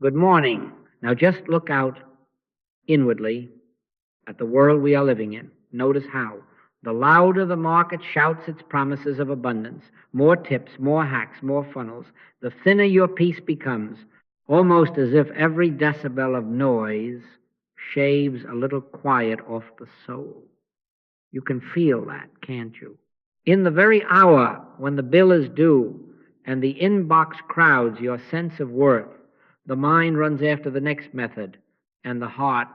Good morning. Now just look out inwardly at the world we are living in. Notice how. The louder the market shouts its promises of abundance, more tips, more hacks, more funnels, the thinner your peace becomes, almost as if every decibel of noise shaves a little quiet off the soul. You can feel that, can't you? In the very hour when the bill is due and the inbox crowds your sense of worth, the mind runs after the next method, and the heart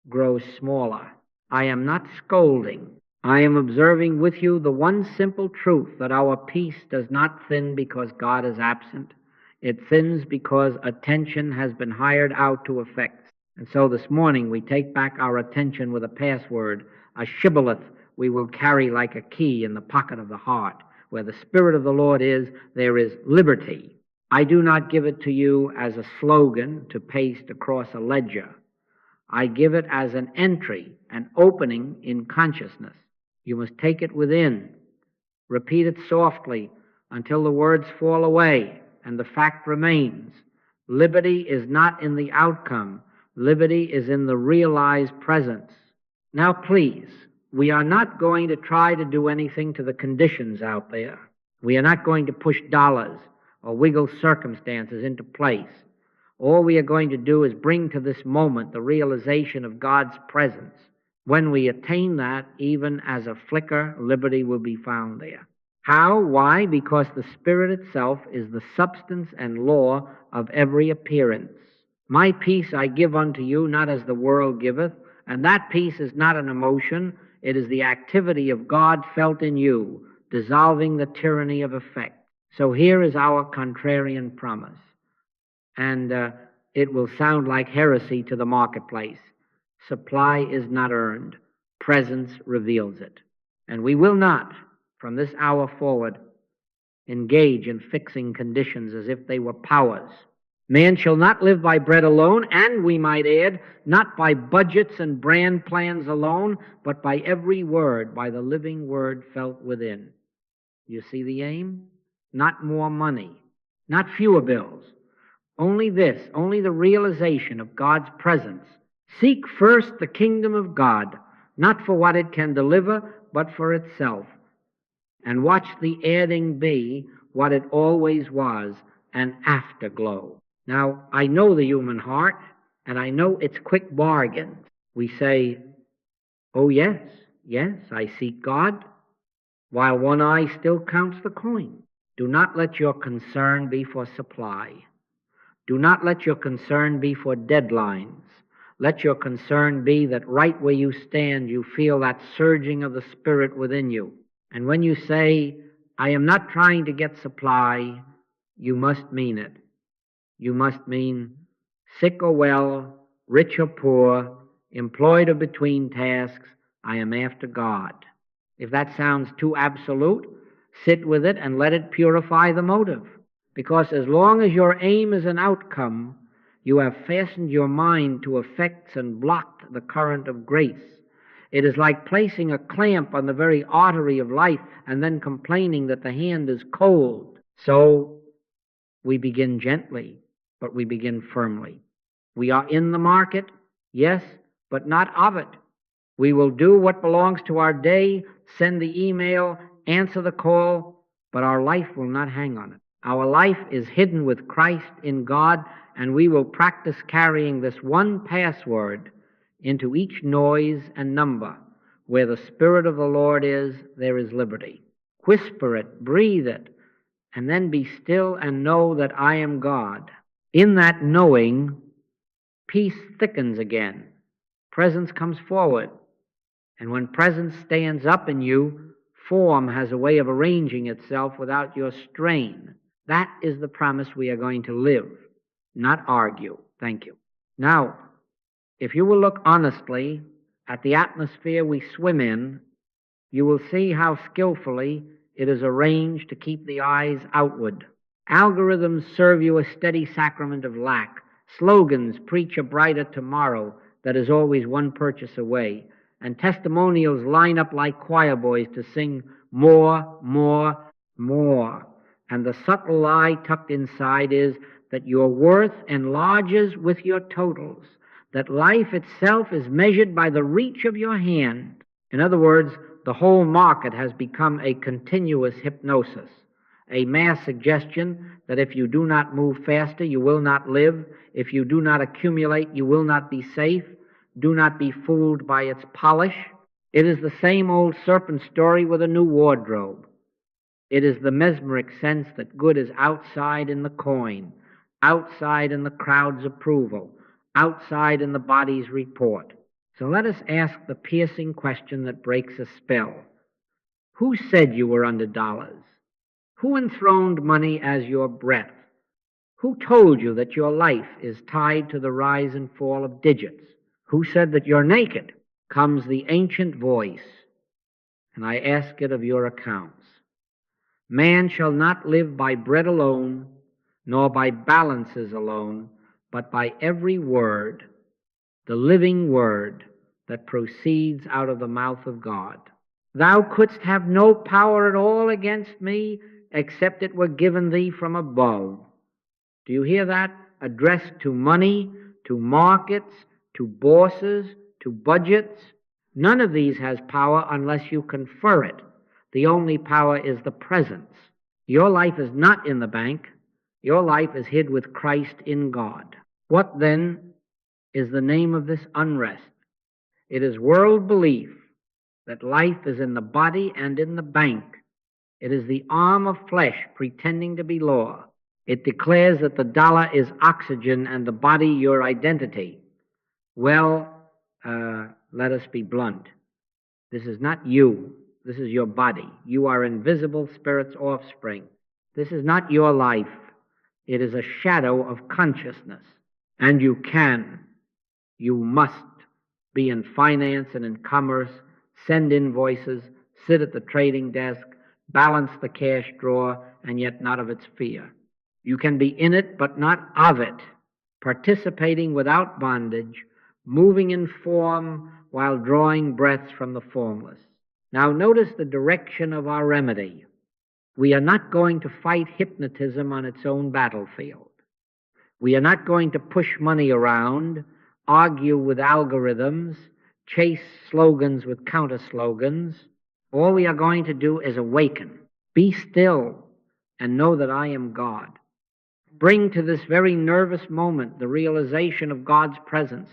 grows smaller. I am not scolding. I am observing with you the one simple truth that our peace does not thin because God is absent. It thins because attention has been hired out to effects. And so this morning we take back our attention with a password, a shibboleth we will carry like a key in the pocket of the heart. Where the Spirit of the Lord is, there is liberty. I do not give it to you as a slogan to paste across a ledger. I give it as an entry, an opening in consciousness. You must take it within. Repeat it softly until the words fall away and the fact remains. Liberty is not in the outcome. Liberty is in the realized presence. Now please, we are not going to try to do anything to the conditions out there. We are not going to push dollars or wiggle circumstances into place. All we are going to do is bring to this moment the realization of God's presence. When we attain that, even as a flicker, liberty will be found there. How? Why? Because the Spirit itself is the substance and law of every appearance. My peace I give unto you, not as the world giveth, and that peace is not an emotion, it is the activity of God felt in you, dissolving the tyranny of effect. So here is our contrarian promise. And it will sound like heresy to the marketplace. Supply is not earned. Presence reveals it. And we will not, from this hour forward, engage in fixing conditions as if they were powers. Man shall not live by bread alone, and we might add, not by budgets and brand plans alone, but by every word, by the living word felt within. You see the aim? Not more money, not fewer bills. Only this, only the realization of God's presence. Seek first the kingdom of God, not for what it can deliver, but for itself. And watch the adding be what it always was, an afterglow. Now, I know the human heart, and I know its quick bargains. We say, oh yes, I seek God, while one eye still counts the coin. Do not let your concern be for supply. Do not let your concern be for deadlines. Let your concern be that right where you stand, you feel that surging of the Spirit within you. And when you say, I am not trying to get supply, you must mean it. You must mean sick or well, rich or poor, employed or between tasks, I am after God. If that sounds too absolute, sit with it and let it purify the motive. Because as long as your aim is an outcome, you have fastened your mind to effects and blocked the current of grace. It is like placing a clamp on the very artery of life and then complaining that the hand is cold. So we begin gently, but we begin firmly. We are in the market, yes, but not of it. We will do what belongs to our day, send the email, answer the call, but our life will not hang on it. Our life is hidden with Christ in God, and we will practice carrying this one password into each noise and number. Where the Spirit of the Lord is, there is liberty. Whisper it, breathe it, and then be still and know that I am God. In that knowing, peace thickens again. Presence comes forward. And when presence stands up in you, form has a way of arranging itself without your strain. That is the promise we are going to live, not argue. Thank you. Now, if you will look honestly at the atmosphere we swim in, you will see how skillfully it is arranged to keep the eyes outward. Algorithms serve you a steady sacrament of lack. Slogans preach a brighter tomorrow that is always one purchase away. And testimonials line up like choir boys to sing more, more, more. And the subtle lie tucked inside is that your worth enlarges with your totals, that life itself is measured by the reach of your hand. In other words, the whole market has become a continuous hypnosis, a mass suggestion that if you do not move faster, you will not live. If you do not accumulate, you will not be safe. Do not be fooled by its polish. It is the same old serpent story with a new wardrobe. It is the mesmeric sense that good is outside in the coin, outside in the crowd's approval, outside in the body's report. So let us ask the piercing question that breaks a spell. Who said you were under dollars? Who enthroned money as your breath? Who told you that your life is tied to the rise and fall of digits? Who said that you're naked? Comes the ancient voice, and I ask it of your accounts. Man shall not live by bread alone, nor by balances alone, but by every word, the living word that proceeds out of the mouth of God. Thou couldst have no power at all against me, except it were given thee from above. Do you hear that? Addressed to money, to markets, to bosses, to budgets. None of these has power unless you confer it. The only power is the presence. Your life is not in the bank. Your life is hid with Christ in God. What then is the name of this unrest? It is world belief that life is in the body and in the bank. It is the arm of flesh pretending to be law. It declares that the dollar is oxygen and the body your identity. Well, let us be blunt. This is not you. This is your body. You are invisible spirit's offspring. This is not your life. It is a shadow of consciousness. And you must be in finance and in commerce, send invoices, sit at the trading desk, balance the cash drawer, and yet not of its fear. You can be in it, but not of it, participating without bondage, moving in form while drawing breaths from the formless. Now notice the direction of our remedy. We are not going to fight hypnotism on its own battlefield. We are not going to push money around, argue with algorithms, chase slogans with counter-slogans. All we are going to do is awaken. Be still and know that I am God. Bring to this very nervous moment the realization of God's presence,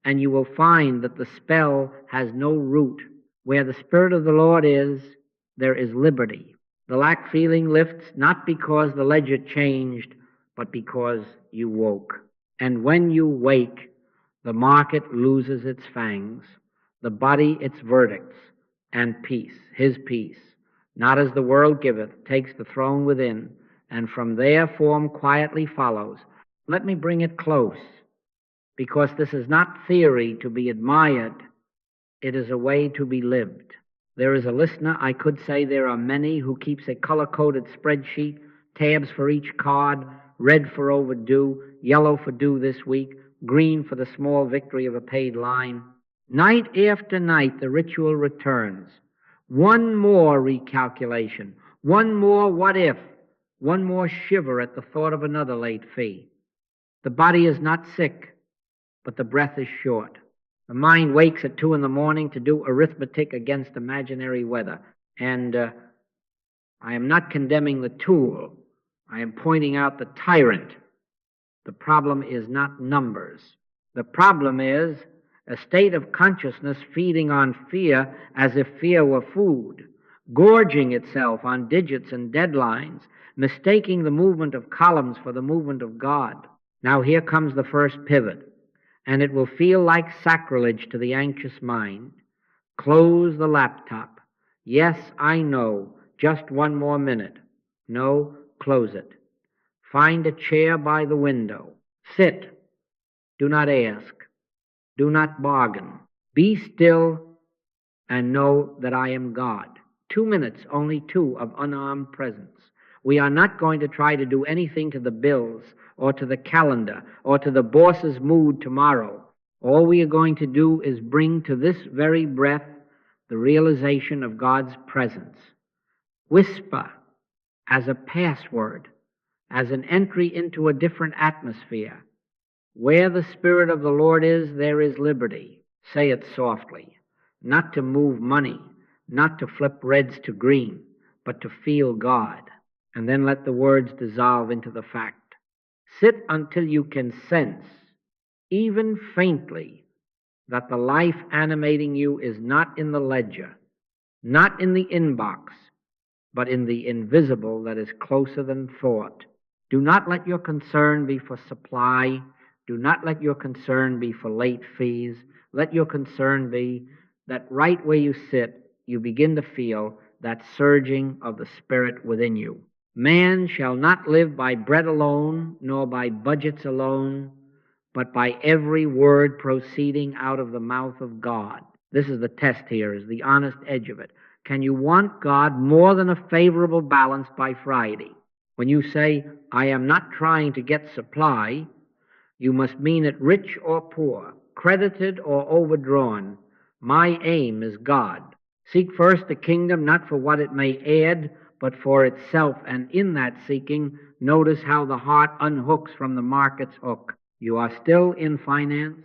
and you will find that the spell has no root. Where the Spirit of the Lord is, there is liberty. The lack feeling lifts not because the ledger changed, but because you woke. And when you wake, the market loses its fangs, the body its verdicts, and peace, his peace, not as the world giveth, takes the throne within, and from there form quietly follows. Let me bring it close, because this is not theory to be admired. It is a way to be lived. There is a listener, I could say there are many, who keeps a color-coded spreadsheet, tabs for each card, red for overdue, yellow for due this week, green for the small victory of a paid line. Night after night, the ritual returns. One more recalculation, one more what if, one more shiver at the thought of another late fee. The body is not sick, but the breath is short. The mind wakes at 2 a.m. to do arithmetic against imaginary weather. And I am not condemning the tool. I am pointing out the tyrant. The problem is not numbers. The problem is a state of consciousness feeding on fear as if fear were food, gorging itself on digits and deadlines, mistaking the movement of columns for the movement of God. Now here comes the first pivot, and it will feel like sacrilege to the anxious mind. Close the laptop. Yes, I know, just 1 more minute. No, close it. Find a chair by the window. Sit. Do not ask. Do not bargain. Be still and know that I am God. 2 minutes, only 2, of unarmed presence. We are not going to try to do anything to the bills or to the calendar or to the boss's mood tomorrow. All we are going to do is bring to this very breath the realization of God's presence. Whisper as a password as an entry into a different atmosphere. Where the Spirit of the Lord is, there is liberty. Say it softly. Not to move money, not to flip reds to green, but to feel God. And then let the words dissolve into the fact. Sit until you can sense, even faintly, that the life animating you is not in the ledger, not in the inbox, but in the invisible that is closer than thought. Do not let your concern be for supply. Do not let your concern be for late fees. Let your concern be that right where you sit, you begin to feel that surging of the Spirit within you. Man shall not live by bread alone, nor by budgets alone, but by every word proceeding out of the mouth of God. This is the test here, is the honest edge of it. Can you want God more than a favorable balance by Friday? When you say, I am not trying to get supply, you must mean it rich or poor, credited or overdrawn. My aim is God. Seek first the kingdom, not for what it may add, but for itself. And in that seeking, notice how the heart unhooks from the market's hook. You are still in finance,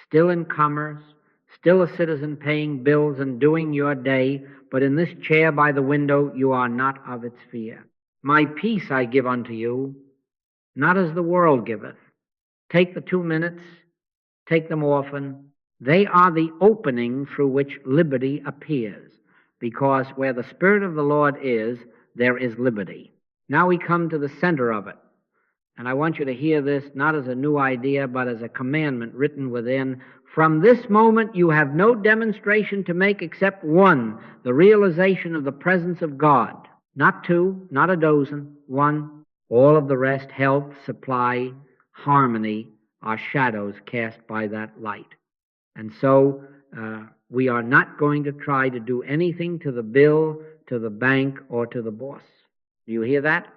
still in commerce, still a citizen paying bills and doing your day, but in this chair by the window you are not of its sphere. My peace I give unto you, not as the world giveth. Take the 2 minutes, take them often. They are the opening through which liberty appears, because where the Spirit of the Lord is, there is liberty. Now we come to the center of it. And I want you to hear this not as a new idea, but as a commandment written within. From this moment you have no demonstration to make except one, the realization of the presence of God. Not two, not a dozen, one. All of the rest, health, supply, harmony, are shadows cast by that light. And so we are not going to try to do anything to the bill, to the bank, or to the boss. Do you hear that?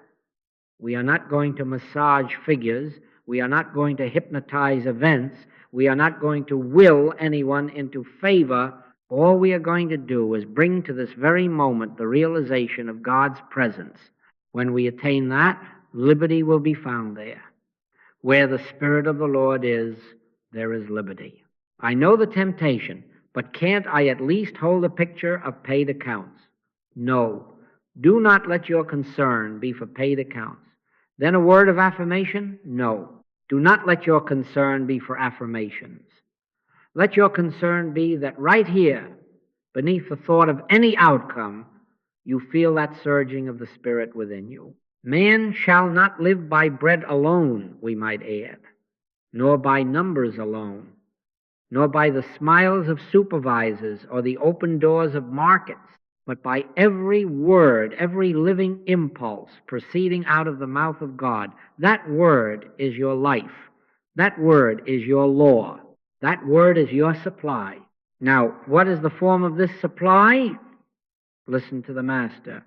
We are not going to massage figures. We are not going to hypnotize events. We are not going to will anyone into favor. All we are going to do is bring to this very moment the realization of God's presence. When we attain that, liberty will be found there. Where the Spirit of the Lord is, there is liberty. I know the temptation, but can't I at least hold a picture of paid accounts? No. Do not let your concern be for paid accounts. Then a word of affirmation? No. Do not let your concern be for affirmations. Let your concern be that right here, beneath the thought of any outcome, you feel that surging of the Spirit within you. Man shall not live by bread alone, we might add, nor by numbers alone, nor by the smiles of supervisors or the open doors of markets, but by every word, every living impulse proceeding out of the mouth of God. That word is your life. That word is your law. That word is your supply. Now, what is the form of this supply? Listen to the Master.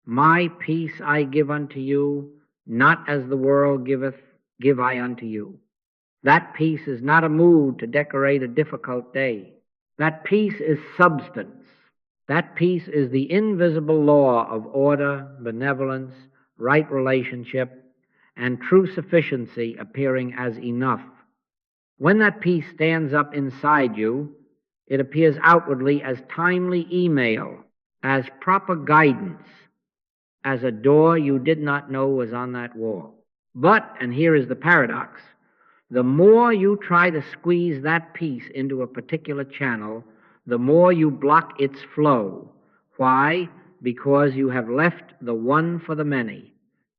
My peace I give unto you, not as the world giveth, give I unto you. That peace is not a mood to decorate a difficult day. That peace is substance. That peace is the invisible law of order, benevolence, right relationship, and true sufficiency appearing as enough. When that peace stands up inside you, it appears outwardly as timely email, as proper guidance, as a door you did not know was on that wall. But, and here is the paradox, the more you try to squeeze that peace into a particular channel, the more you block its flow. Why? Because you have left the one for the many.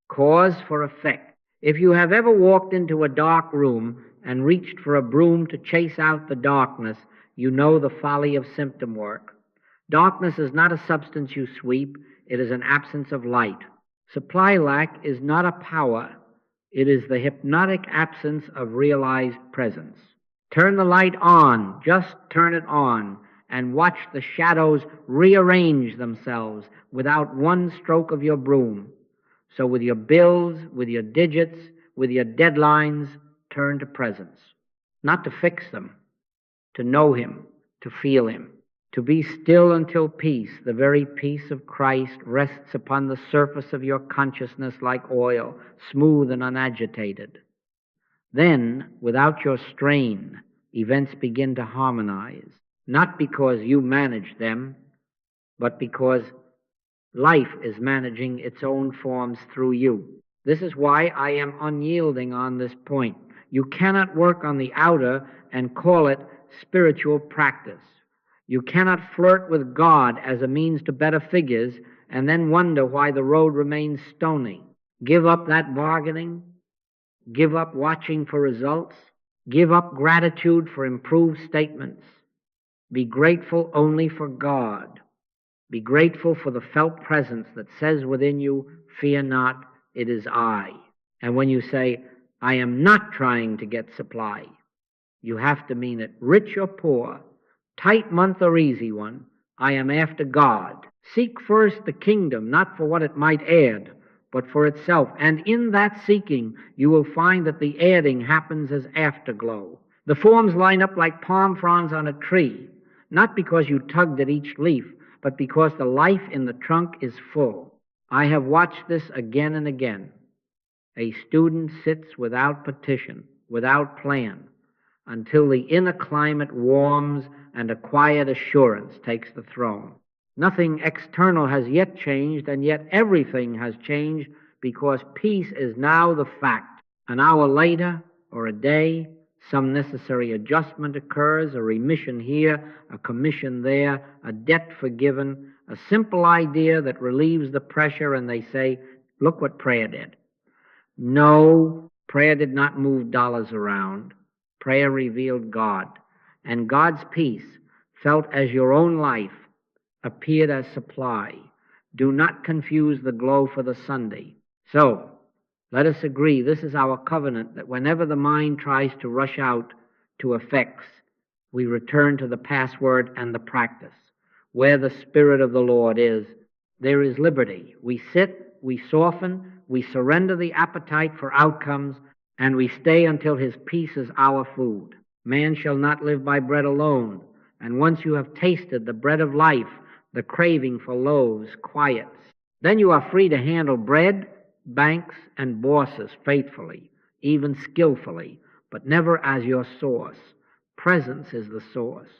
Cause for effect. If you have ever walked into a dark room and reached for a broom to chase out the darkness, you know the folly of symptom work. Darkness is not a substance you sweep. It is an absence of light. Supply lack is not a power. It is the hypnotic absence of realized presence. Turn the light on. Just turn it on. And watch the shadows rearrange themselves without one stroke of your broom. So with your bills, with your digits, with your deadlines, turn to presence. Not to fix them, to know Him, to feel Him, To be still until peace, the very peace of Christ, rests upon the surface of your consciousness like oil, smooth and unagitated. Then, without your strain, events begin to harmonize, not because you manage them, but because life is managing its own forms through you. This is why I am unyielding on this point. You cannot work on the outer and call it spiritual practice. You cannot flirt with God as a means to better figures and then wonder why the road remains stony. Give up that bargaining. Give up watching for results. Give up gratitude for improved statements. Be grateful only for God. Be grateful for the felt presence that says within you, fear not, it is I. And when you say, I am not trying to get supply, you have to mean it, rich or poor, tight month or easy one, I am after God. Seek first the kingdom, not for what it might add, but for itself. And in that seeking, you will find that the adding happens as afterglow. The forms line up like palm fronds on a tree, not because you tugged at each leaf, but because the life in the trunk is full. I have watched this again and again. A student sits without petition, without plan, until the inner climate warms and a quiet assurance takes the throne. Nothing external has yet changed, and yet everything has changed because peace is now the fact. An hour later, or a day, some necessary adjustment occurs, a remission here, a commission there, a debt forgiven, a simple idea that relieves the pressure, and they say, look what prayer did. No, prayer did not move dollars around. Prayer revealed God, and God's peace, felt as your own life, appeared as supply. Do not confuse the glow for the Sunday. So, let us agree, this is our covenant, that whenever the mind tries to rush out to effects, we return to the password and the practice. Where the Spirit of the Lord is, there is liberty. We sit, we soften, we surrender the appetite for outcomes, and we stay until His peace is our food. Man shall not live by bread alone, and once you have tasted the bread of life, the craving for loaves quiets. Then you are free to handle bread, banks, and bosses faithfully, even skillfully, but never as your source. Presence is the source.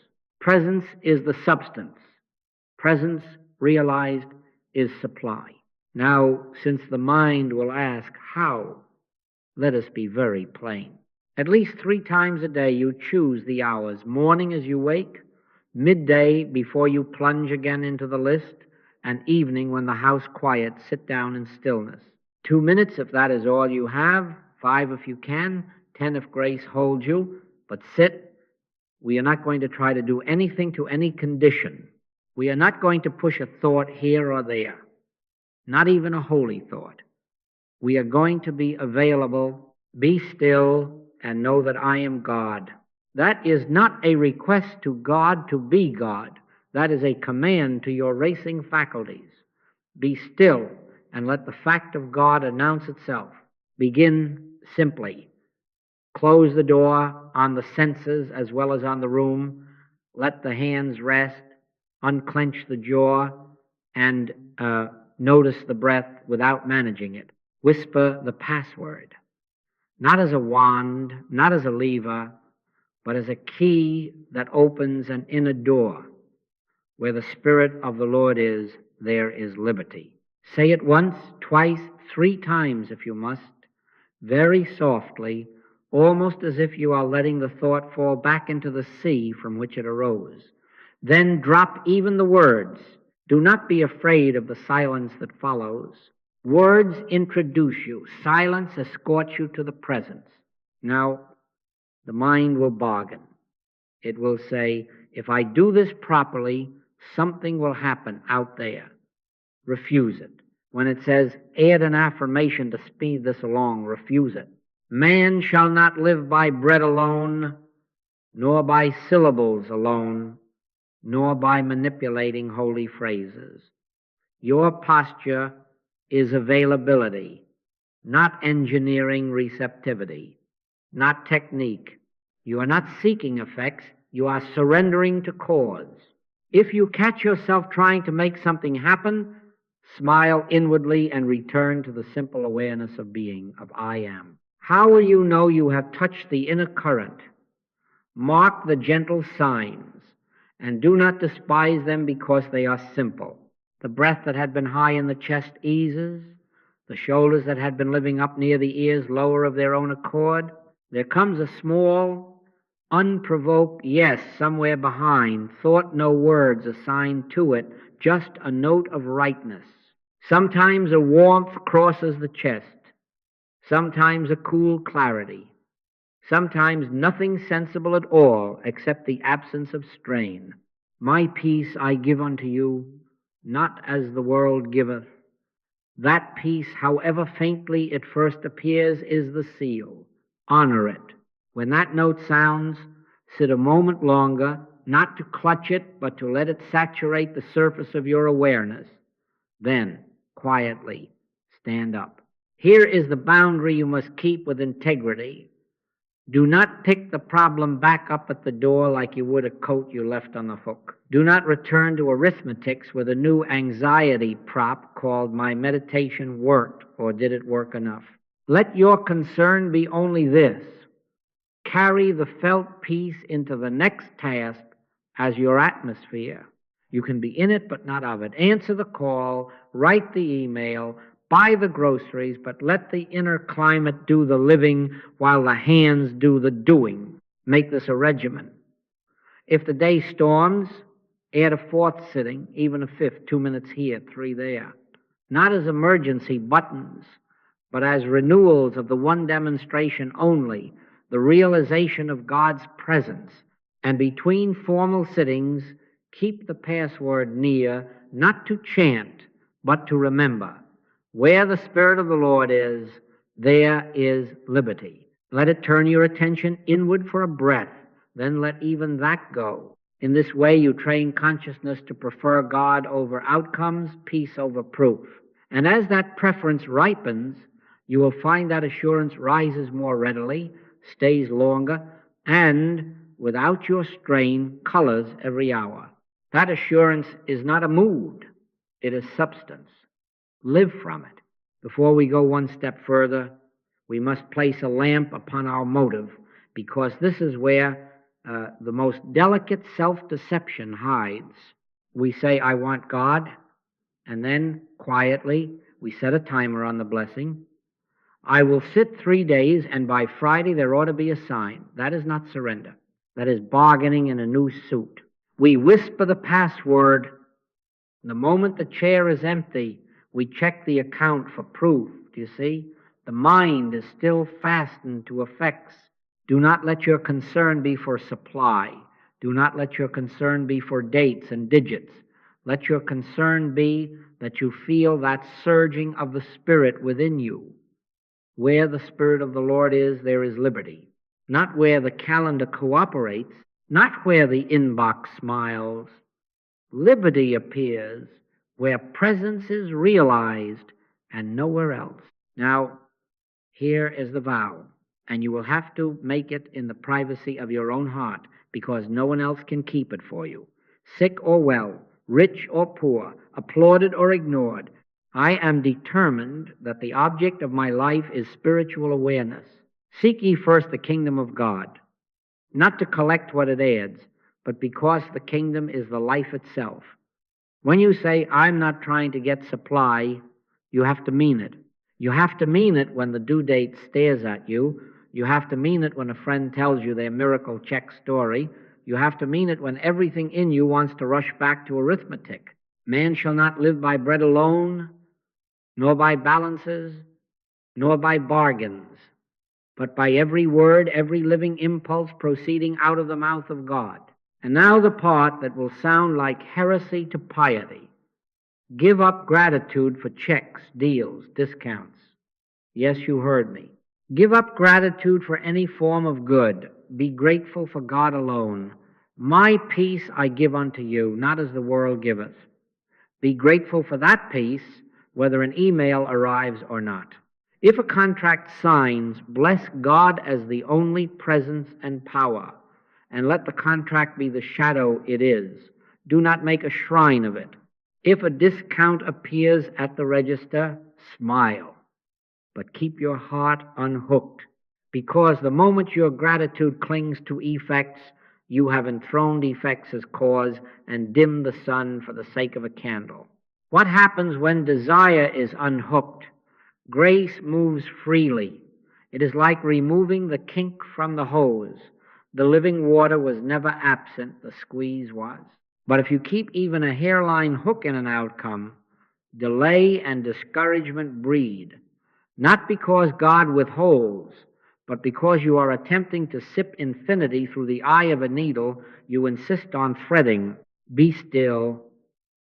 Presence is the substance. Presence, realized, is supply. Now, since the mind will ask, how? Let us be very plain. At least 3 times a day you choose the hours, morning as you wake, midday before you plunge again into the list, and evening when the house quiets, sit down in stillness. 2 minutes if that is all you have, 5 if you can, 10 if grace holds you, but sit. We are not going to try to do anything to any condition. We are not going to push a thought here or there, not even a holy thought. We are going to be available, be still, and know that I am God. That is not a request to God to be God. That is a command to your racing faculties. Be still and let the fact of God announce itself. Begin simply. Close the door on the senses as well as on the room. Let the hands rest. Unclench the jaw and notice the breath without managing it. Whisper the password, not as a wand, not as a lever, but as a key that opens an inner door. Where the Spirit of the Lord is, there is liberty. Say it once, twice, 3 times if you must, very softly, almost as if you are letting the thought fall back into the sea from which it arose. Then drop even the words. Do not be afraid of the silence that follows. Words introduce you. Silence escorts you to the presence. Now, the mind will bargain. It will say, if I do this properly, something will happen out there. Refuse it. When it says, add an affirmation to speed this along, refuse it. Man shall not live by bread alone, nor by syllables alone, nor by manipulating holy phrases. Your posture is availability, not engineering receptivity, not technique. You are not seeking effects, you are surrendering to cause. If you catch yourself trying to make something happen, smile inwardly and return to the simple awareness of being, of I am. How will you know you have touched the inner current? Mark the gentle signs, and do not despise them because they are simple. The breath that had been high in the chest eases, the shoulders that had been living up near the ears lower of their own accord. There comes a small, unprovoked yes somewhere behind, thought no words assigned to it, just a note of rightness. Sometimes a warmth crosses the chest, sometimes a cool clarity, sometimes nothing sensible at all except the absence of strain. My peace I give unto you, not as the world giveth. That peace, however faintly it first appears, is the seal. Honor it. When that note sounds, sit a moment longer, not to clutch it, but to let it saturate the surface of your awareness. Then, quietly, stand up. Here is the boundary you must keep with integrity. Do not pick the problem back up at the door like you would a coat you left on the hook. Do not return to arithmetics with a new anxiety prop called my meditation worked or did it work enough. Let your concern be only this. Carry the felt peace into the next task as your atmosphere. You can be in it but not of it. Answer the call, write the email, buy the groceries, but let the inner climate do the living while the hands do the doing. Make this a regimen. If the day storms, add a fourth sitting, even a fifth, 2 minutes here, 3 there. Not as emergency buttons, but as renewals of the one demonstration only, the realization of God's presence. And between formal sittings, keep the password near, not to chant, but to remember. Where the Spirit of the Lord is, there is liberty. Let it turn your attention inward for a breath, then let even that go. In this way, you train consciousness to prefer God over outcomes, peace over proof. And as that preference ripens, you will find that assurance rises more readily, stays longer, and, without your strain, colors every hour. That assurance is not a mood, it is substance. Live from it. Before we go one step further, we must place a lamp upon our motive, because this is where the most delicate self-deception hides. We say, I want God, and then quietly we set a timer on the blessing. I will sit 3 days, and by Friday there ought to be a sign. That is not surrender. That is bargaining in a new suit. We whisper the password. The moment the chair is empty, we check the account for proof. Do you see? The mind is still fastened to effects. Do not let your concern be for supply. Do not let your concern be for dates and digits. Let your concern be that you feel that surging of the Spirit within you. Where the Spirit of the Lord is, there is liberty. Not where the calendar cooperates, not where the inbox smiles. Liberty appears where presence is realized and nowhere else. Now, here is the vow, and you will have to make it in the privacy of your own heart, because no one else can keep it for you. Sick or well, rich or poor, applauded or ignored, I am determined that the object of my life is spiritual awareness. Seek ye first the kingdom of God, not to collect what it adds, but because the kingdom is the life itself. When you say, I'm not trying to get supply, you have to mean it. You have to mean it when the due date stares at you. You have to mean it when a friend tells you their miracle check story. You have to mean it when everything in you wants to rush back to arithmetic. Man shall not live by bread alone, nor by balances, nor by bargains, but by every word, every living impulse proceeding out of the mouth of God. And now the part that will sound like heresy to piety. Give up gratitude for checks, deals, discounts. Yes, you heard me. Give up gratitude for any form of good. Be grateful for God alone. My peace I give unto you, not as the world giveth. Be grateful for that peace, whether an email arrives or not. If a contract signs, bless God as the only presence and power, and let the contract be the shadow it is. Do not make a shrine of it. If a discount appears at the register, smile, but keep your heart unhooked, because the moment your gratitude clings to effects, you have enthroned effects as cause and dimmed the sun for the sake of a candle. What happens when desire is unhooked? Grace moves freely. It is like removing the kink from the hose. The living water was never absent, the squeeze was. But if you keep even a hairline hook in an outcome, delay and discouragement breed, not because God withholds, but because you are attempting to sip infinity through the eye of a needle. You insist on threading. Be still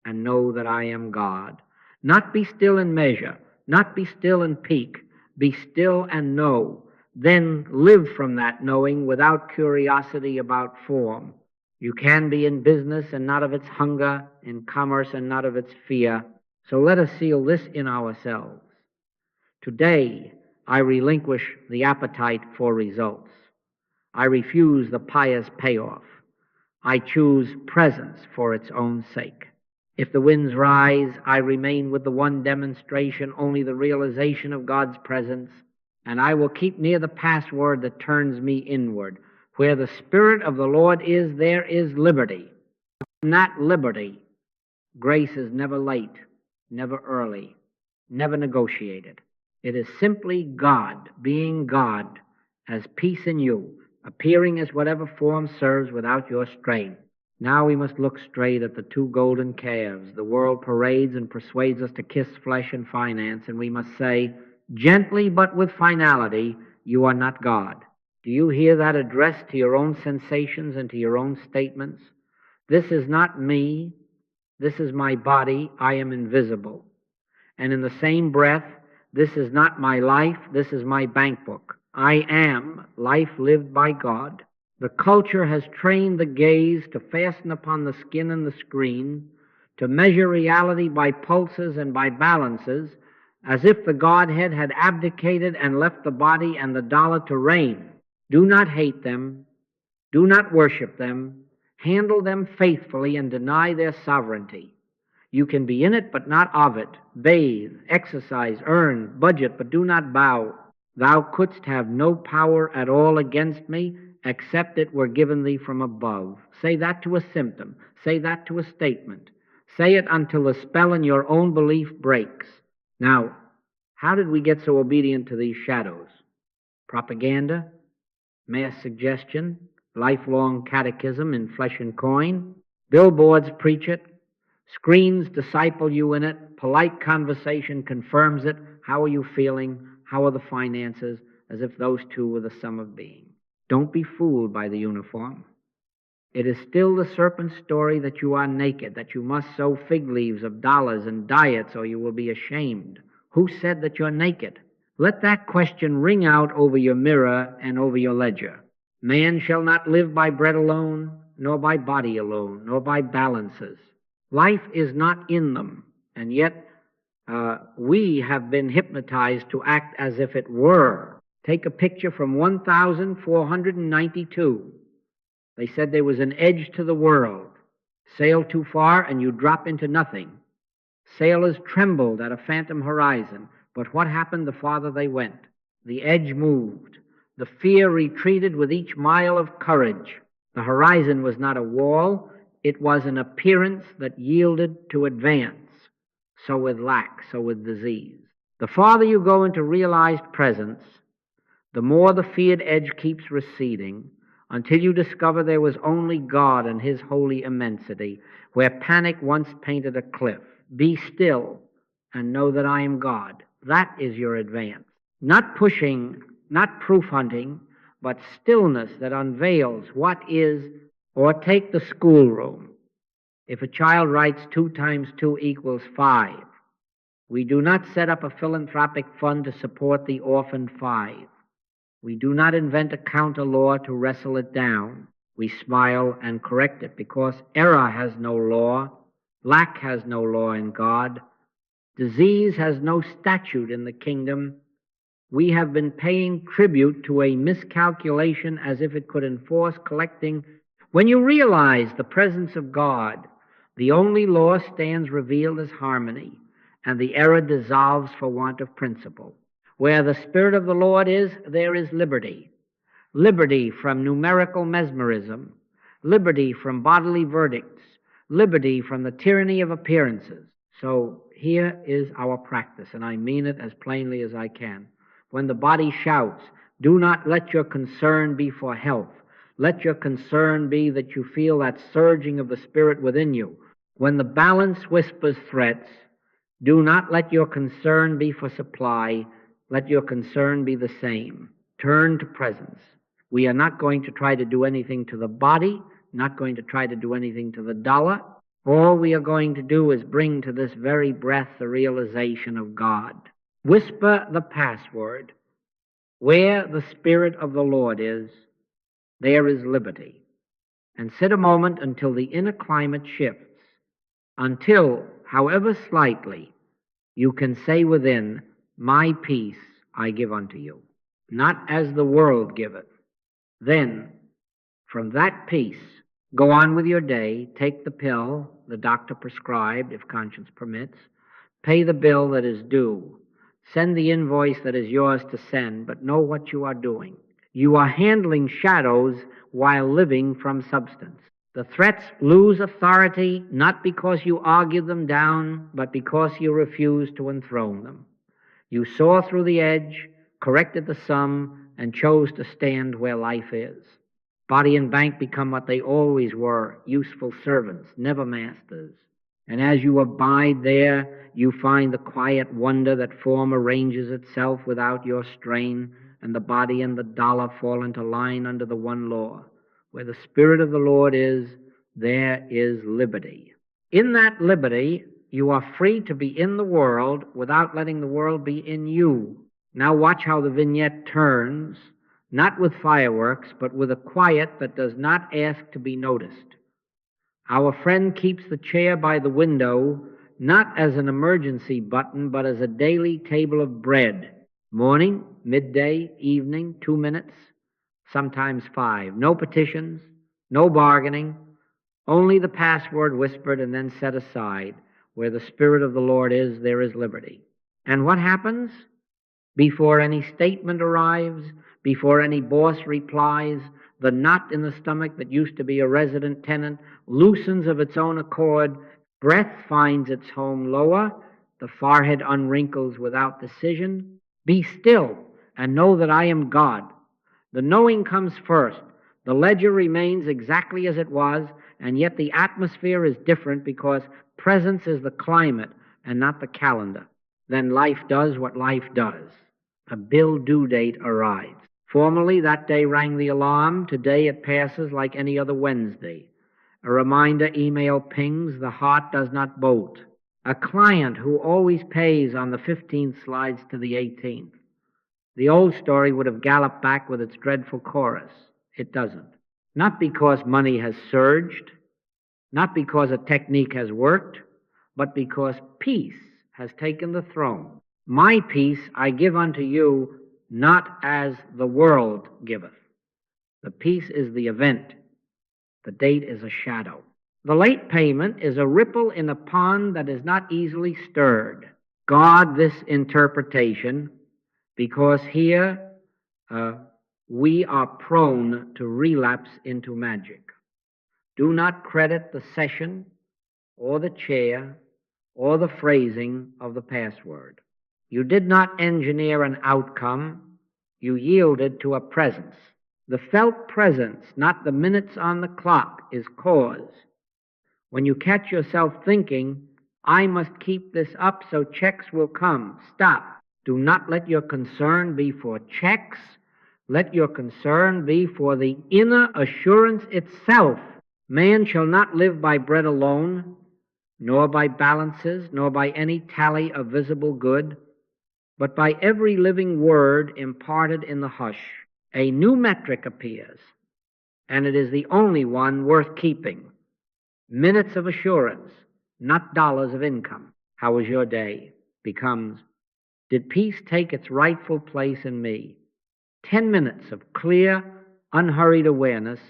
and know that I am God. Not be still in measure, not be still in peak. Be still and know. Then live from that knowing without curiosity about form. You can be in business and not of its hunger, in commerce and not of its fear. So let us seal this in ourselves. Today, I relinquish the appetite for results. I refuse the pious payoff. I choose presence for its own sake. If the winds rise, I remain with the one demonstration, only the realization of God's presence, and I will keep near the password that turns me inward. Where the Spirit of the Lord is, there is liberty. In that liberty, grace is never late, never early, never negotiated. It is simply God being God, as peace in you, appearing as whatever form serves without your strain. Now we must look straight at the two golden calves. The world parades and persuades us to kiss flesh and finance, and we must say, gently but with finality, you are not God. Do you hear that addressed to your own sensations and to your own statements? This is not me. This is my body. I am invisible. And in the same breath, this is not my life. This is my bank book. I am life lived by God. The culture has trained the gaze to fasten upon the skin and the screen, to measure reality by pulses and by balances, as if the Godhead had abdicated and left the body and the dollar to reign. Do not hate them. Do not worship them. Handle them faithfully and deny their sovereignty. You can be in it but not of it. Bathe, exercise, earn, budget, but do not bow. Thou couldst have no power at all against me, except it were given thee from above. Say that to a symptom. Say that to a statement. Say it until the spell in your own belief breaks. Now, how did we get so obedient to these shadows? Propaganda, mass suggestion, lifelong catechism in flesh and coin. Billboards preach it. Screens disciple you in it. Polite conversation confirms it. How are you feeling? How are the finances? As if those two were the sum of being. Don't be fooled by the uniform. It is still the serpent's story that you are naked, that you must sow fig leaves of dollars and diets or you will be ashamed. Who said that you're naked? Let that question ring out over your mirror and over your ledger. Man shall not live by bread alone, nor by body alone, nor by balances. Life is not in them, and yet we have been hypnotized to act as if it were. Take a picture from 1492. They said there was an edge to the world. Sail too far and you drop into nothing. Sailors trembled at a phantom horizon, but what happened the farther they went? The edge moved. The fear retreated with each mile of courage. The horizon was not a wall, it was an appearance that yielded to advance. So with lack, so with disease. The farther you go into realized presence, the more the feared edge keeps receding, until you discover there was only God and His holy immensity, where panic once painted a cliff. Be still and know that I am God. That is your advance. Not pushing, not proof hunting, but stillness that unveils what is. Or take the schoolroom. If a child writes 2 times 2 equals 5, we do not set up a philanthropic fund to support the orphan 5. We do not invent a counter law to wrestle it down. We smile and correct it because error has no law, lack has no law in God, disease has no statute in the kingdom. We have been paying tribute to a miscalculation as if it could enforce collecting. When you realize the presence of God, The only law stands revealed as harmony, and the error dissolves for want of principle. Where the Spirit of the Lord is, there is liberty. Liberty from numerical mesmerism, liberty from bodily verdicts, liberty from the tyranny of appearances. So here is our practice, and I mean it as plainly as I can. When the body shouts, do not let your concern be for health. Let your concern be that you feel that surging of the Spirit within you. When the balance whispers threats, do not let your concern be for supply. Let your concern be the same. Turn to presence. We are not going to try to do anything to the body, not going to try to do anything to the dollar. All we are going to do is bring to this very breath the realization of God. Whisper the password. Where the Spirit of the Lord is, there is liberty. And sit a moment until the inner climate shifts, until, however slightly, you can say within, my peace I give unto you, not as the world giveth. Then, from that peace, go on with your day, take the pill the doctor prescribed, if conscience permits, pay the bill that is due, send the invoice that is yours to send, but know what you are doing. You are handling shadows while living from substance. The threats lose authority not because you argue them down, but because you refuse to enthrone them. You saw through the edge, corrected the sum, and chose to stand where life is. Body and bank become what they always were, useful servants, never masters. And as you abide there, you find the quiet wonder that form arranges itself without your strain, and the body and the dollar fall into line under the one law. Where the Spirit of the Lord is, there is liberty. In that liberty, you are free to be in the world without letting the world be in you. Now watch how the vignette turns, not with fireworks, but with a quiet that does not ask to be noticed. Our friend keeps the chair by the window, not as an emergency button, but as a daily table of bread. Morning, midday, evening, 2 minutes, sometimes 5. No petitions, no bargaining, only the password whispered and then set aside. Where the Spirit of the Lord is, there is liberty. And what happens? Before any statement arrives, before any boss replies, the knot in the stomach that used to be a resident tenant loosens of its own accord, breath finds its home lower, the forehead unwrinkles without decision. Be still and know that I am God. The knowing comes first. The ledger remains exactly as it was, and yet the atmosphere is different because presence is the climate and not the calendar. Then life does what life does. A bill due date arrives. Formerly, that day rang the alarm. Today it passes like any other Wednesday. A reminder email pings. The heart does not bolt. A client who always pays on the 15th slides to the 18th. The old story would have galloped back with its dreadful chorus. It doesn't. Not because money has surged, not because a technique has worked, but because peace has taken the throne. My peace I give unto you, not as the world giveth. The peace is the event. The date is a shadow. The late payment is a ripple in a pond that is not easily stirred. Guard this interpretation, because here we are prone to relapse into magic. Do not credit the session or the chair or the phrasing of the password. You did not engineer an outcome. You yielded to a presence. The felt presence, not the minutes on the clock, is cause. When you catch yourself thinking, I must keep this up so checks will come, stop. Do not let your concern be for checks. Let your concern be for the inner assurance itself. Man shall not live by bread alone, nor by balances, nor by any tally of visible good, but by every living word imparted in the hush. A new metric appears, and it is the only one worth keeping. Minutes of assurance, not dollars of income. How was your day? Becomes, did peace take its rightful place in me? 10 minutes of clear, unhurried awareness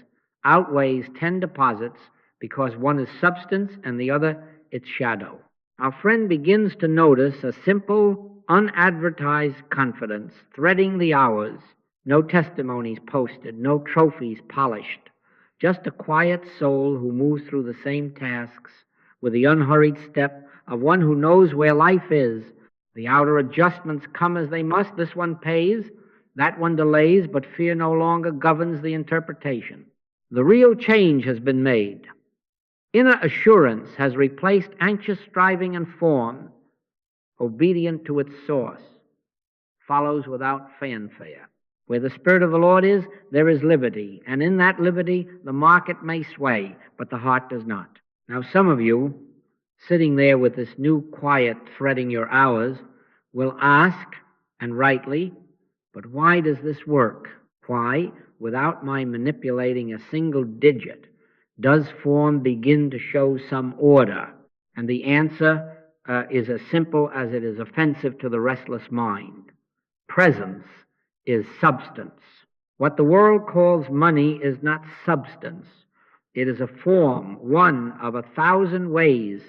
outweighs 10 deposits because one is substance and the other its shadow. Our friend begins to notice a simple, unadvertised confidence threading the hours, no testimonies posted, no trophies polished, just a quiet soul who moves through the same tasks with the unhurried step of one who knows where life is. The outer adjustments come as they must. This one pays, that one delays, but fear no longer governs the interpretation. The real change has been made. Inner assurance has replaced anxious striving, and form, obedient to its source, follows without fanfare. Where the Spirit of the Lord is, there is liberty, and in that liberty the market may sway, but the heart does not. Now some of you, sitting there with this new quiet threading your hours, will ask, and rightly, but why does this work? Why, without my manipulating a single digit, does form begin to show some order? And the answer is as simple as it is offensive to the restless mind. Presence is substance. What the world calls money is not substance. It is a form, one of 1,000 ways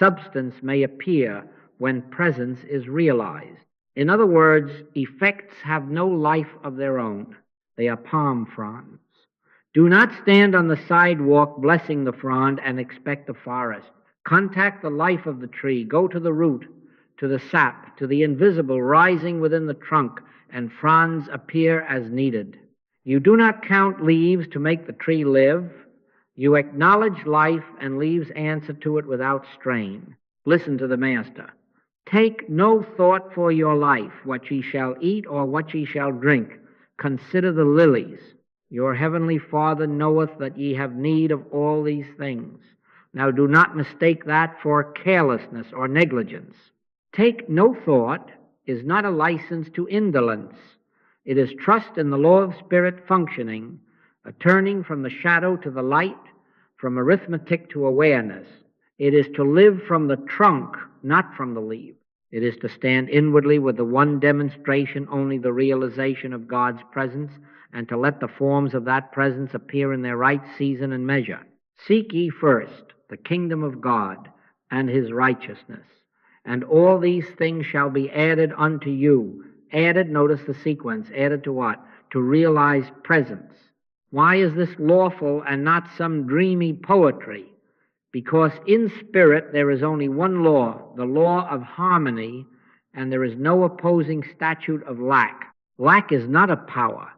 substance may appear when presence is realized. In other words, effects have no life of their own. They are palm fronds. Do not stand on the sidewalk blessing the frond and expect the forest. Contact the life of the tree. Go to the root, to the sap, to the invisible rising within the trunk, and fronds appear as needed. You do not count leaves to make the tree live. You acknowledge life, and leaves answer to it without strain. Listen to the Master. Take no thought for your life, what ye shall eat or what ye shall drink. Consider the lilies. Your heavenly Father knoweth that ye have need of all these things. Now do not mistake that for carelessness or negligence. Take no thought is not a license to indolence. It is trust in the law of spirit functioning, a turning from the shadow to the light, from arithmetic to awareness. It is to live from the trunk, not from the leaf. It is to stand inwardly with the one demonstration, only the realization of God's presence, and to let the forms of that presence appear in their right season and measure. Seek ye first the kingdom of God and his righteousness, and all these things shall be added unto you. Added, notice the sequence, added to what? To realize presence. Why is this lawful and not some dreamy poetry? Because in spirit there is only one law, the law of harmony, and there is no opposing statute of lack. Lack is not a power.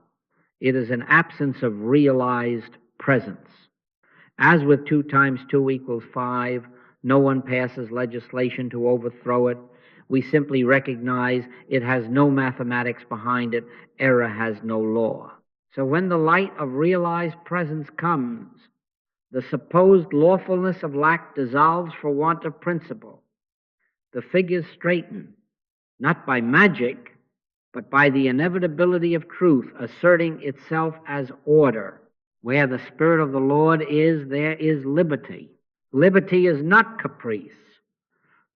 It is an absence of realized presence. As with 2 times 2 equals 5, no one passes legislation to overthrow it. We simply recognize it has no mathematics behind it. Error has no law. So when the light of realized presence comes, the supposed lawfulness of lack dissolves for want of principle. The figures straighten, not by magic, but by the inevitability of truth asserting itself as order. Where the Spirit of the Lord is, there is liberty. Liberty is not caprice.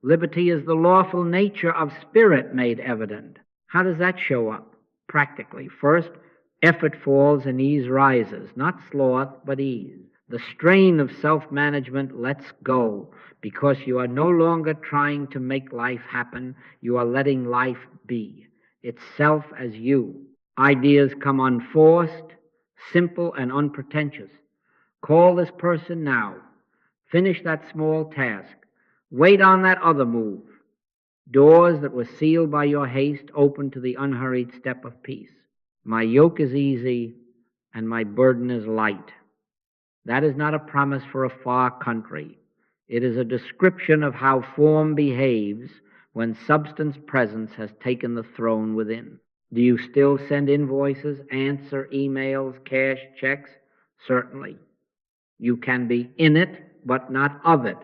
Liberty is the lawful nature of spirit made evident. How does that show up practically? First, effort falls and ease rises. Not sloth, but ease. The strain of self-management lets go because you are no longer trying to make life happen. You are letting life be. Itself as you. Ideas come unforced, simple and unpretentious. Call this person now. Finish that small task. Wait on that other move. Doors that were sealed by your haste open to the unhurried step of peace. My yoke is easy and my burden is light. That is not a promise for a far country. It is a description of how form behaves when substance presence has taken the throne within. Do you still send invoices, answer emails, cash checks? Certainly. You can be in it, but not of it.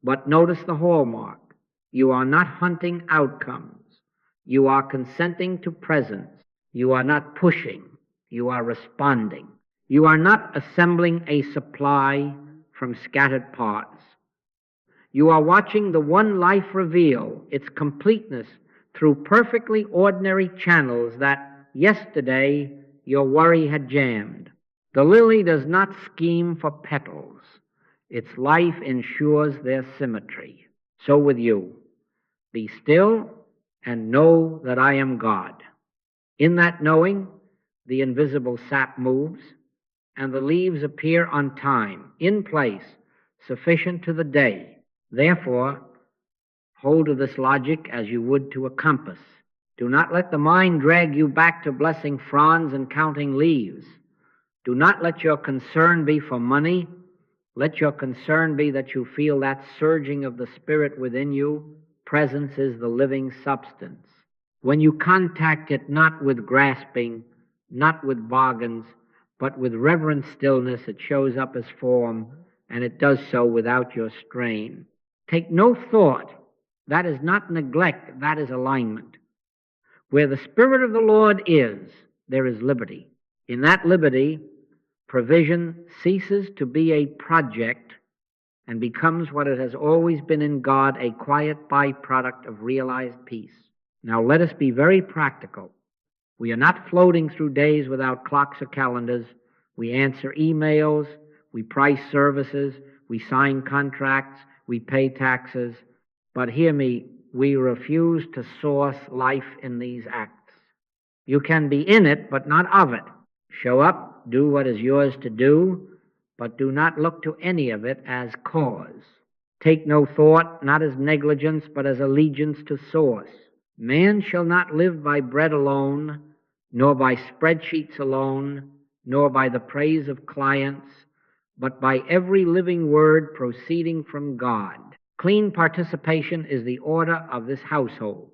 But notice the hallmark. You are not hunting outcomes. You are consenting to presence. You are not pushing. You are responding. You are not assembling a supply from scattered parts. You are watching the one life reveal its completeness through perfectly ordinary channels that yesterday your worry had jammed. The lily does not scheme for petals. Its life ensures their symmetry. So with you. Be still and know that I am God. In that knowing, the invisible sap moves, and the leaves appear on time, in place, sufficient to the day. Therefore, hold to this logic as you would to a compass. Do not let the mind drag you back to blessing fronds and counting leaves. Do not let your concern be for money. Let your concern be that you feel that surging of the Spirit within you. Presence is the living substance. When you contact it not with grasping, not with bargains, but with reverent stillness, it shows up as form, and it does so without your strain. Take no thought. That is not neglect, that is alignment. Where the Spirit of the Lord is, there is liberty. In that liberty, provision ceases to be a project and becomes what it has always been in God, a quiet byproduct of realized peace. Now let us be very practical. We are not floating through days without clocks or calendars. We answer emails, we price services, we sign contracts, we pay taxes. But hear me, we refuse to source life in these acts. You can be in it, but not of it. Show up, do what is yours to do, but do not look to any of it as cause. Take no thought, not as negligence, but as allegiance to source. Man shall not live by bread alone, nor by spreadsheets alone, nor by the praise of clients, but by every living word proceeding from God. Clean participation is the order of this household.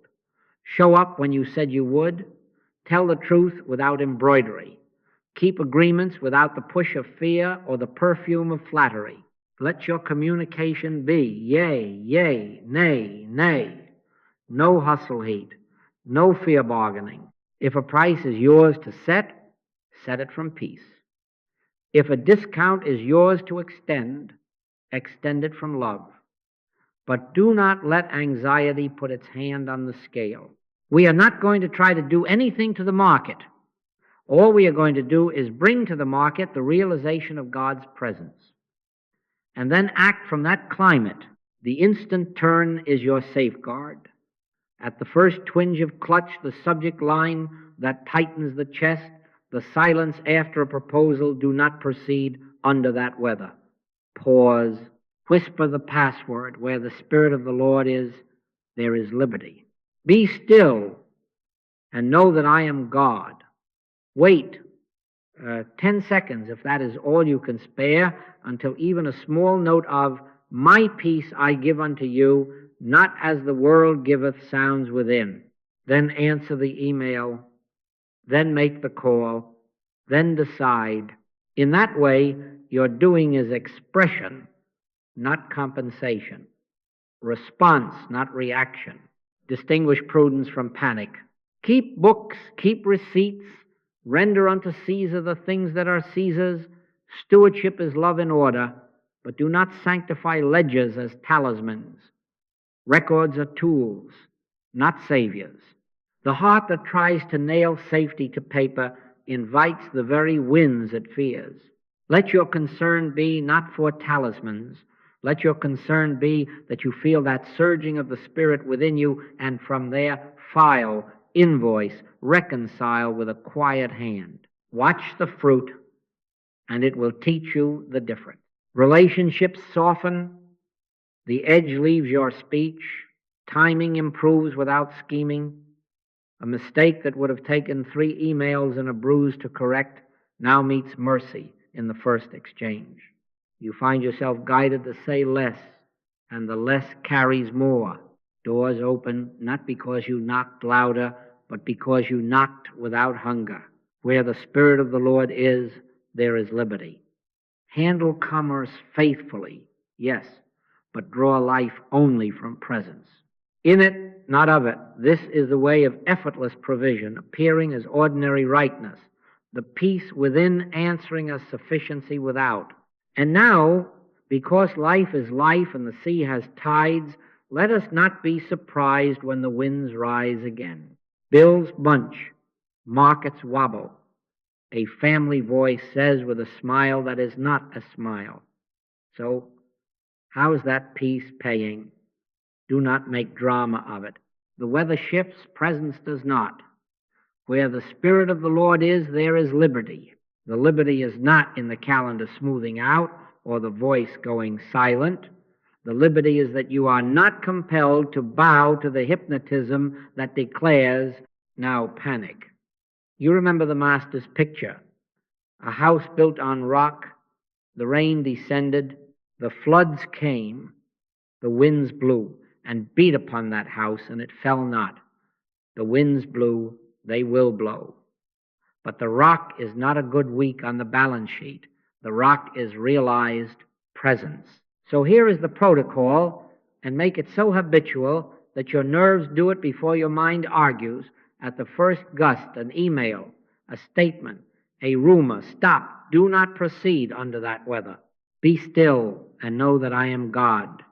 Show up when you said you would. Tell the truth without embroidery. Keep agreements without the push of fear or the perfume of flattery. Let your communication be yea, yea, nay, nay. No hustle heat, no fear bargaining. If a price is yours to set, set it from peace. If a discount is yours to extend, extend it from love. But do not let anxiety put its hand on the scale. We are not going to try to do anything to the market. All we are going to do is bring to the market the realization of God's presence, and then act from that climate. The instant turn is your safeguard. At the first twinge of clutch, the subject line that tightens the chest, the silence after a proposal, do not proceed under that weather. Pause. Whisper the password. Where the Spirit of the Lord is, there is liberty. Be still and know that I am God. Wait 10 seconds, if that is all you can spare, until even a small note of my peace I give unto you, not as the world giveth, sounds within. Then answer the email, then make the call, then decide. In that way, your doing is expression, not compensation. Response, not reaction. Distinguish prudence from panic. Keep books, keep receipts, render unto Caesar the things that are Caesar's. Stewardship is love in order, but do not sanctify ledgers as talismans. Records are tools, not saviors. The heart that tries to nail safety to paper invites the very winds it fears. Let your concern be not for talismans. Let your concern be that you feel that surging of the Spirit within you, and from there file, invoice, reconcile with a quiet hand. Watch the fruit, and it will teach you the difference. Relationships soften. The edge leaves your speech. Timing improves without scheming. A mistake that would have taken 3 emails and a bruise to correct now meets mercy in the first exchange. You find yourself guided to say less, and the less carries more. Doors open not because you knocked louder, but because you knocked without hunger. Where the Spirit of the Lord is, there is liberty. Handle commerce faithfully, yes, but draw life only from presence. In it, not of it. This is the way of effortless provision, appearing as ordinary rightness, the peace within answering as sufficiency without. And now, because life is life and the sea has tides, let us not be surprised when the winds rise again. Bills bunch, markets wobble. A family voice says with a smile that is not a smile. So How is that peace paying? Do not make drama of it. The weather shifts, presence does not. Where the Spirit of the Lord is, there is liberty. The liberty is not in the calendar smoothing out or the voice going silent. The liberty is that you are not compelled to bow to the hypnotism that declares, now panic. You remember the Master's picture. A house built on rock, the rain descended, the floods came, the winds blew and beat upon that house, and it fell not. The winds blew, they will blow. But the rock is not a good week on the balance sheet. The rock is realized presence. So here is the protocol, and make it so habitual that your nerves do it before your mind argues. At the first gust, an email, a statement, a rumor, stop. Do not proceed under that weather. Be still and know that I am God.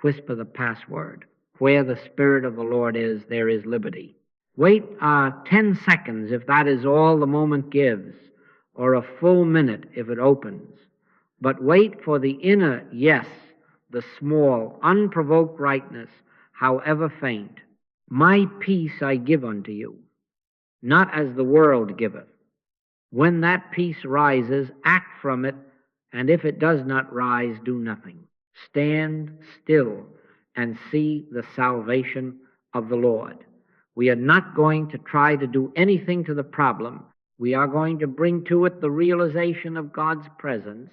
Whisper the password. Where the Spirit of the Lord is, there is liberty. Wait 10 seconds if that is all the moment gives, or a full minute if it opens. But wait for the inner yes, the small, unprovoked rightness, however faint. My peace I give unto you, not as the world giveth. When that peace rises, act from it, and if it does not rise, do nothing. Stand still and see the salvation of the Lord. We are not going to try to do anything to the problem. We are going to bring to it the realization of God's presence,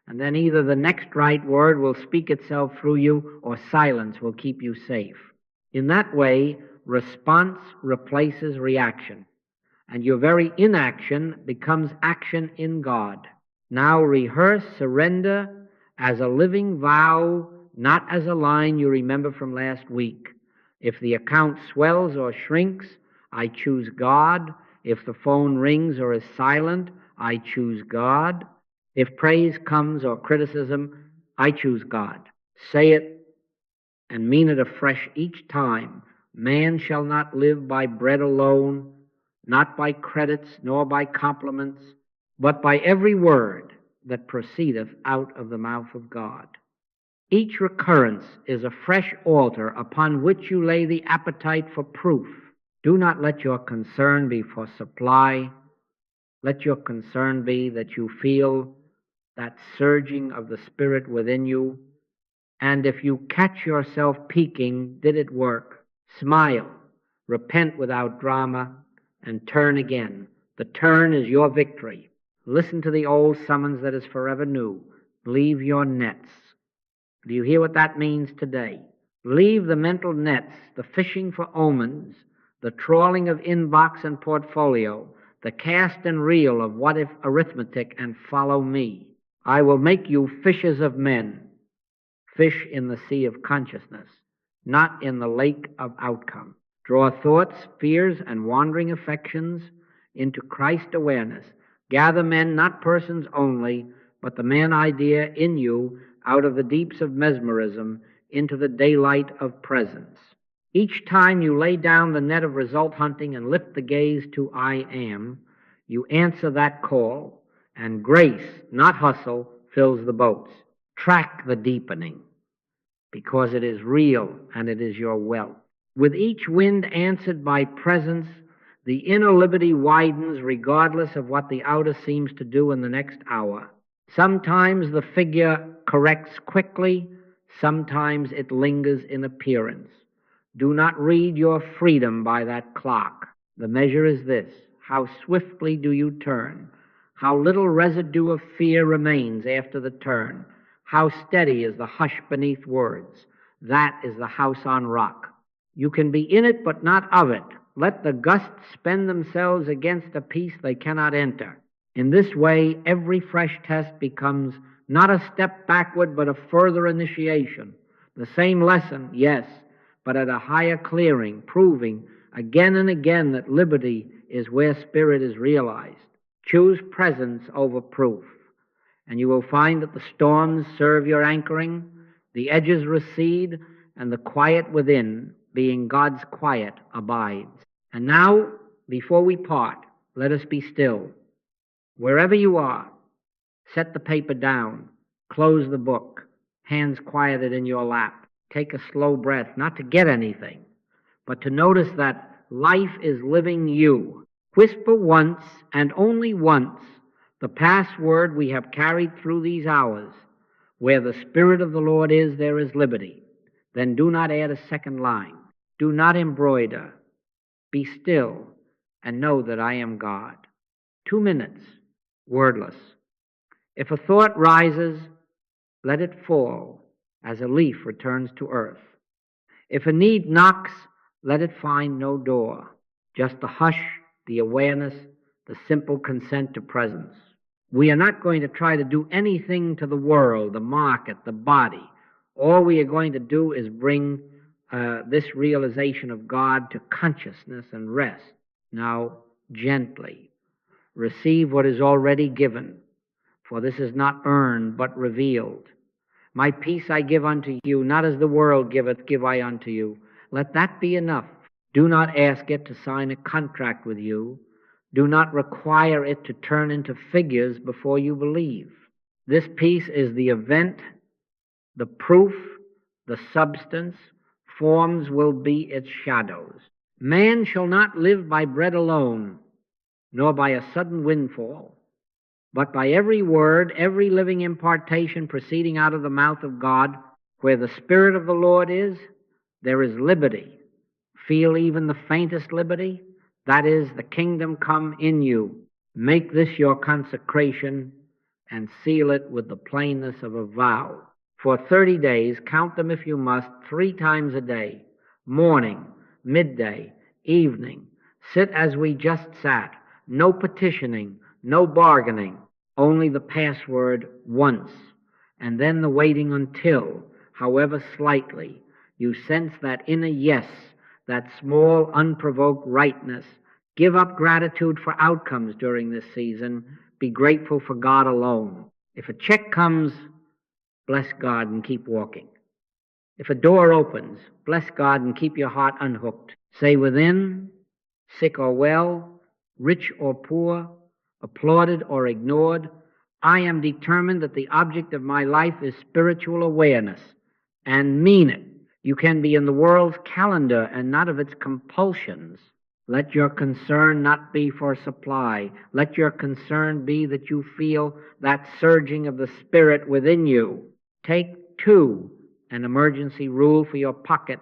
and then either the next right word will speak itself through you or silence will keep you safe. In that way, response replaces reaction, and your very inaction becomes action in God. Now rehearse surrender as a living vow, not as a line you remember from last week. If the account swells or shrinks, I choose God. If the phone rings or is silent, I choose God. If praise comes or criticism, I choose God. Say it and mean it afresh each time. Man shall not live by bread alone, not by credits nor by compliments, but by every word that proceedeth out of the mouth of God. Each recurrence is a fresh altar upon which you lay the appetite for proof. Do not let your concern be for supply. Let your concern be that you feel that surging of the Spirit within you. And if you catch yourself peeking, did it work? Smile, repent without drama, and turn again. The turn is your victory. Listen to the old summons that is forever new. Leave your nets. Do you hear what that means today? Leave the mental nets, the fishing for omens, the trawling of inbox and portfolio, the cast and reel of what-if arithmetic, and follow me. I will make you fishers of men. Fish in the sea of consciousness, not in the lake of outcome. Draw thoughts, fears, and wandering affections into Christ awareness. Gather men, not persons only, but the man idea in you out of the deeps of mesmerism into the daylight of presence. Each time you lay down the net of result hunting and lift the gaze to I am, you answer that call, and grace, not hustle, fills the boats. Track the deepening, because it is real and it is your wealth. With each wind answered by presence, the inner liberty widens regardless of what the outer seems to do in the next hour. Sometimes the figure corrects quickly, sometimes it lingers in appearance. Do not read your freedom by that clock. The measure is this: how swiftly do you turn? How little residue of fear remains after the turn? How steady is the hush beneath words? That is the house on rock. You can be in it but not of it. Let the gusts spend themselves against a peace they cannot enter. In this way, every fresh test becomes not a step backward, but a further initiation. The same lesson, yes, but at a higher clearing, proving again and again that liberty is where spirit is realized. Choose presence over proof, and you will find that the storms serve your anchoring, the edges recede, and the quiet within, being God's quiet, abides. And now, before we part, let us be still. Wherever you are, set the paper down, close the book, hands quieted in your lap. Take a slow breath, not to get anything, but to notice that life is living you. Whisper once, and only once, the password we have carried through these hours. Where the Spirit of the Lord is, there is liberty. Then do not add a second line. Do not embroider. Be still and know that I am God. 2 minutes, wordless. If a thought rises, let it fall as a leaf returns to earth. If a need knocks, let it find no door. Just the hush, the awareness, the simple consent to presence. We are not going to try to do anything to the world, the market, the body. All we are going to do is bring this realization of God to consciousness and rest. Now, gently, receive what is already given, for this is not earned but revealed. My peace I give unto you, not as the world giveth, give I unto you. Let that be enough. Do not ask it to sign a contract with you. Do not require it to turn into figures before you believe. This peace is the event, the proof, the substance. Forms will be its shadows. Man shall not live by bread alone, nor by a sudden windfall, but by every word, every living impartation proceeding out of the mouth of God. Where the Spirit of the Lord is, there is liberty. Feel even the faintest liberty? That is the kingdom come in you. Make this your consecration and seal it with the plainness of a vow. For 30 days, count them if you must, 3 times a day, morning, midday, evening. Sit as we just sat. No petitioning, no bargaining, only the password once, and then the waiting until, however slightly, you sense that inner yes, that small, unprovoked rightness. Give up gratitude for outcomes during this season. Be grateful for God alone. If a check comes, bless God and keep walking. If a door opens, bless God and keep your heart unhooked. Say within, sick or well, rich or poor, applauded or ignored, I am determined that the object of my life is spiritual awareness, and mean it. You can be in the world's calendar and not of its compulsions. Let your concern not be for supply. Let your concern be that you feel that surging of the Spirit within you. Take 2, an emergency rule for your pocket,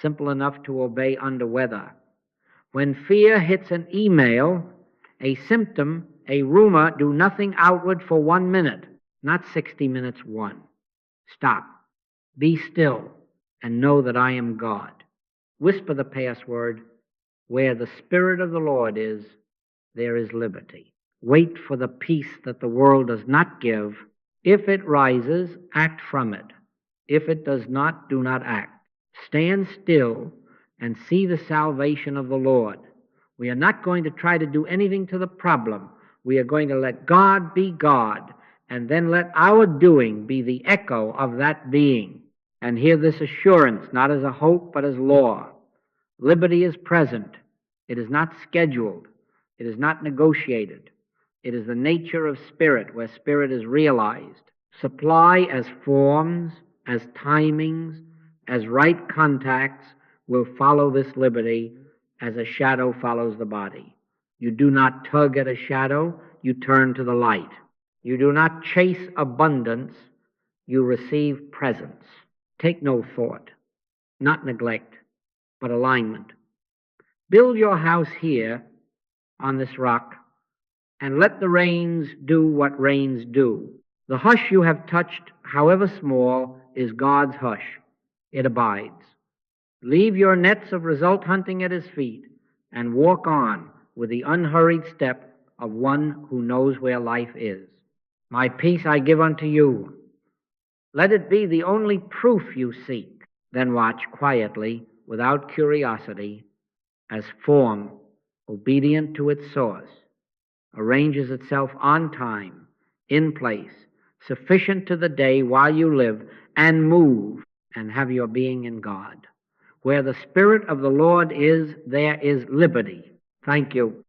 simple enough to obey under weather. When fear hits an email, a symptom, a rumor, do nothing outward for 1 minute, not 60 minutes, 1. Stop. Be still and know that I am God. Whisper the password, where the Spirit of the Lord is, there is liberty. Wait for the peace that the world does not give. If it rises, act from it. If it does not, do not act. Stand still and see the salvation of the Lord. We are not going to try to do anything to the problem. We are going to let God be God, and then let our doing be the echo of that being. And hear this assurance, not as a hope, but as law. Liberty is present. It is not scheduled. It is not negotiated. It is the nature of spirit, where spirit is realized. Supply as forms, as timings, as right contacts will follow this liberty as a shadow follows the body. You do not tug at a shadow, you turn to the light. You do not chase abundance, you receive presence. Take no thought, not neglect, but alignment. Build your house here on this rock, and let the rains do what rains do. The hush you have touched, however small, is God's hush. It abides. Leave your nets of result hunting at his feet and walk on with the unhurried step of one who knows where life is. My peace I give unto you. Let it be the only proof you seek. Then watch quietly, without curiosity, as form, obedient to its source, arranges itself on time, in place, sufficient to the day while you live, and move and have your being in God. Where the Spirit of the Lord is, there is liberty. Thank you.